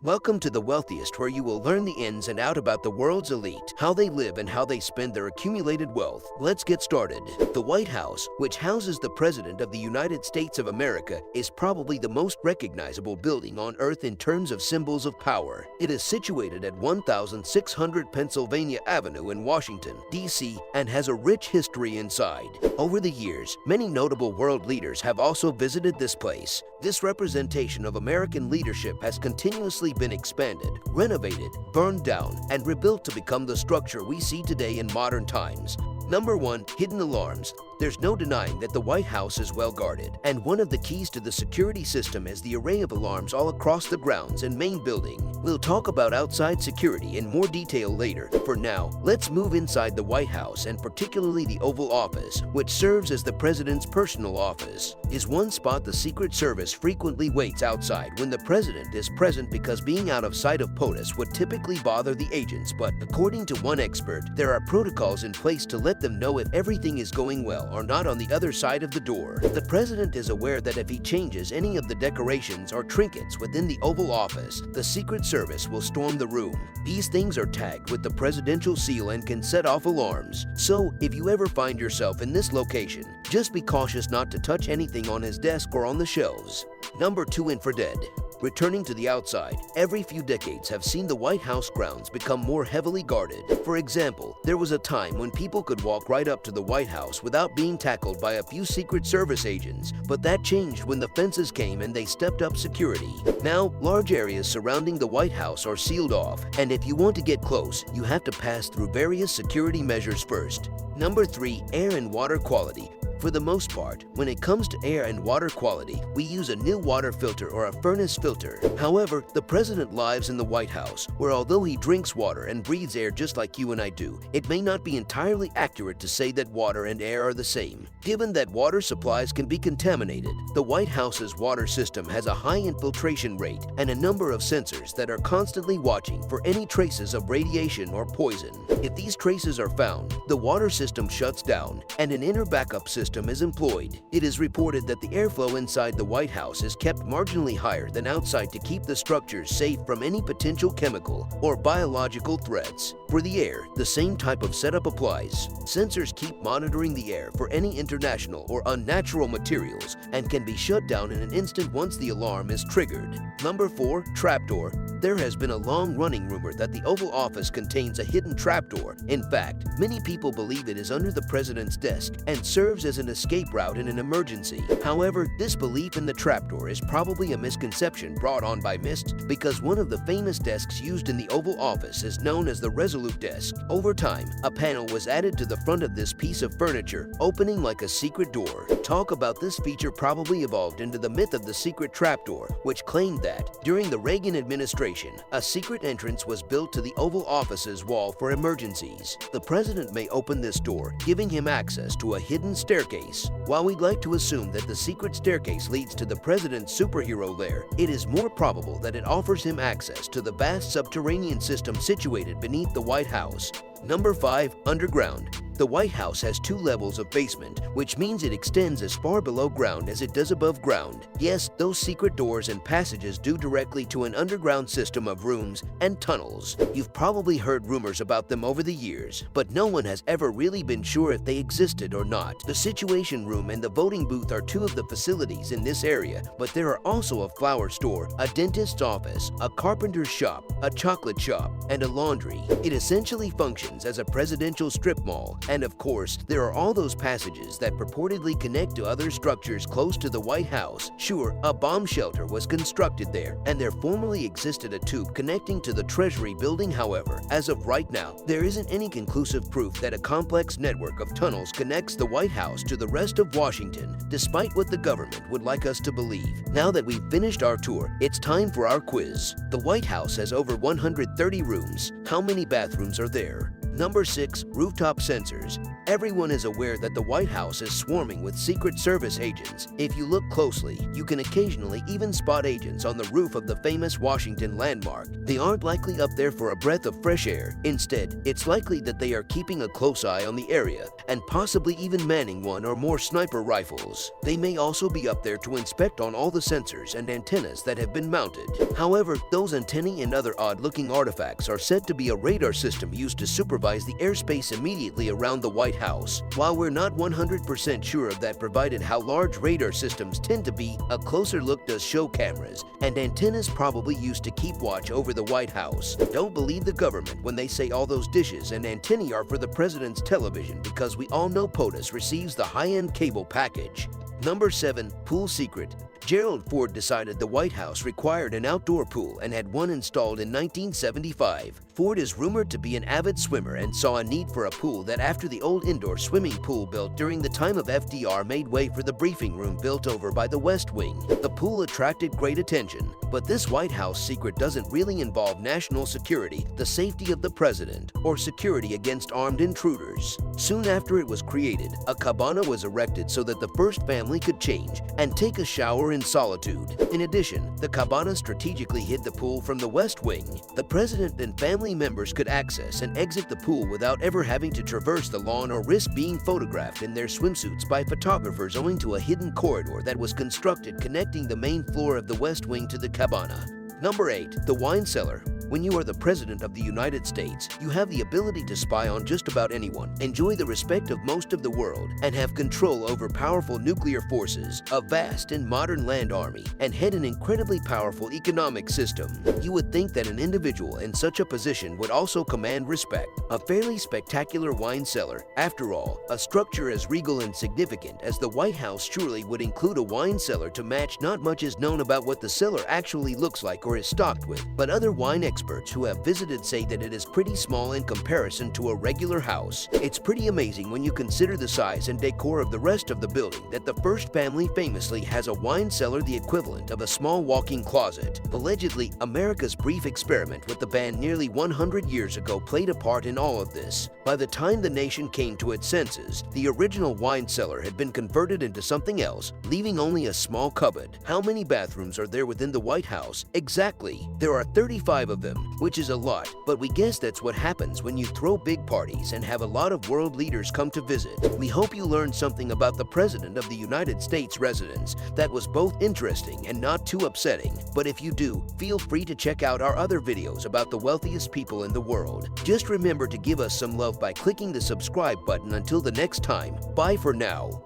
Welcome to The Wealthiest, where you will learn the ins and out about the world's elite, how they live and how they spend their accumulated wealth. Let's get started. The White House, which houses the President of the United States of America, is probably the most recognizable building on Earth in terms of symbols of power. It is situated at 1600 Pennsylvania Avenue in Washington, D.C., and has a rich history inside. Over the years, many notable world leaders have also visited this place. This representation of American leadership has continuously been expanded, renovated, burned down, and rebuilt to become the structure we see today in modern times. Number 1. Hidden alarms. There's no denying that the White House is well guarded, and one of the keys to the security system is the array of alarms all across the grounds and main building. We'll talk about outside security in more detail later. For now, let's move inside the White House, and particularly the Oval Office, which serves as the president's personal office. Is one spot the Secret Service frequently waits outside when the president is present, because being out of sight of POTUS would typically bother the agents, but according to one expert, there are protocols in place to let them know if everything is going well or not on the other side of the door. The president is aware that if he changes any of the decorations or trinkets within the Oval Office, the Secret Service will storm the room. These things are tagged with the presidential seal and can set off alarms. So, if you ever find yourself in this location, just be cautious not to touch anything on his desk or on the shelves. Number 2. Infrared. Returning to the outside, every few decades have seen the White House grounds become more heavily guarded. For example, there was a time when people could walk right up to the White House without being tackled by a few Secret Service agents, but that changed when the fences came and they stepped up security. Now, large areas surrounding the White House are sealed off, and if you want to get close, you have to pass through various security measures first. Number 3. Air and water quality. For the most part, when it comes to air and water quality, we use a new water filter or a furnace filter. However, the president lives in the White House, where although he drinks water and breathes air just like you and I do, it may not be entirely accurate to say that water and air are the same. Given that water supplies can be contaminated, the White House's water system has a high infiltration rate and a number of sensors that are constantly watching for any traces of radiation or poison. If these traces are found, the water system shuts down and an inner backup system is employed. It is reported that the airflow inside the White House is kept marginally higher than outside to keep the structures safe from any potential chemical or biological threats. For the air, the same type of setup applies. Sensors keep monitoring the air for any international or unnatural materials and can be shut down in an instant once the alarm is triggered. Number 4. Trapdoor. There has been a long-running rumor that the Oval Office contains a hidden trapdoor. In fact, many people believe it is under the president's desk and serves as an escape route in an emergency. However, this belief in the trapdoor is probably a misconception brought on by myths, because one of the famous desks used in the Oval Office is known as the Resolute Desk. Over time, a panel was added to the front of this piece of furniture, opening like a secret door. Talk about this feature probably evolved into the myth of the secret trapdoor, which claimed that, during the Reagan administration, a secret entrance was built to the Oval Office's wall for emergencies. The president may open this door, giving him access to a hidden staircase. While we'd like to assume that the secret staircase leads to the president's superhero lair, it is more probable that it offers him access to the vast subterranean system situated beneath the White House. Number 5. Underground. The White House has 2 levels of basement, which means it extends as far below ground as it does above ground. Yes, those secret doors and passages do directly to an underground system of rooms and tunnels. You've probably heard rumors about them over the years, but no one has ever really been sure if they existed or not. The Situation Room and the voting booth are 2 of the facilities in this area, but there are also a flower store, a dentist's office, a carpenter's shop, a chocolate shop, and a laundry. It essentially functions as a presidential strip mall. And of course, there are all those passages that purportedly connect to other structures close to the White House. Sure, a bomb shelter was constructed there, and there formerly existed a tube connecting to the Treasury building. However, as of right now, there isn't any conclusive proof that a complex network of tunnels connects the White House to the rest of Washington, despite what the government would like us to believe. Now that we've finished our tour, it's time for our quiz. The White House has over 130 rooms. How many bathrooms are there? Number 6. Rooftop sensors. Everyone is aware that the White House is swarming with Secret Service agents. If you look closely, you can occasionally even spot agents on the roof of the famous Washington landmark. They aren't likely up there for a breath of fresh air. Instead, it's likely that they are keeping a close eye on the area and possibly even manning one or more sniper rifles. They may also be up there to inspect on all the sensors and antennas that have been mounted. However, those antennae and other odd-looking artifacts are said to be a radar system used to supervise the airspace immediately around the White House. While we're not 100% sure of that, provided how large radar systems tend to be, a closer look does show cameras and antennas probably used to keep watch over the White House. Don't believe the government when they say all those dishes and antennae are for the president's television, because we all know POTUS receives the high-end cable package. Number 7. Pool secret. Gerald Ford decided the White House required an outdoor pool and had one installed in 1975. Ford is rumored to be an avid swimmer and saw a need for a pool that after the old indoor swimming pool built during the time of FDR made way for the briefing room built over by the West Wing. The pool attracted great attention, but this White House secret doesn't really involve national security, the safety of the president, or security against armed intruders. Soon after it was created, a cabana was erected so that the first family could change and take a shower in solitude. In addition, the cabana strategically hid the pool from the West Wing. The president and family members could access and exit the pool without ever having to traverse the lawn or risk being photographed in their swimsuits by photographers owing to a hidden corridor that was constructed connecting the main floor of the West Wing to the cabana. Number 8. The wine cellar. When you are the President of the United States, you have the ability to spy on just about anyone, enjoy the respect of most of the world, and have control over powerful nuclear forces, a vast and modern land army, and head an incredibly powerful economic system. You would think that an individual in such a position would also command respect. A fairly spectacular wine cellar. After all, a structure as regal and significant as the White House surely would include a wine cellar to match. Not much is known about what the cellar actually looks like or is stocked with, but other wine experts who have visited say that it is pretty small in comparison to a regular house. It's pretty amazing when you consider the size and decor of the rest of the building that the first family famously has a wine cellar the equivalent of a small walk-in closet. Allegedly, America's brief experiment with the band nearly 100 years ago played a part in all of this. By the time the nation came to its senses, the original wine cellar had been converted into something else, leaving only a small cupboard. How many bathrooms are there within the White House? Exactly. There are 35 of them, which is a lot, but we guess that's what happens when you throw big parties and have a lot of world leaders come to visit. We hope you learned something about the President of the United States residence that was both interesting and not too upsetting. But if you do, feel free to check out our other videos about the wealthiest people in the world. Just remember to give us some love by clicking the subscribe button. Until the next time, bye for now.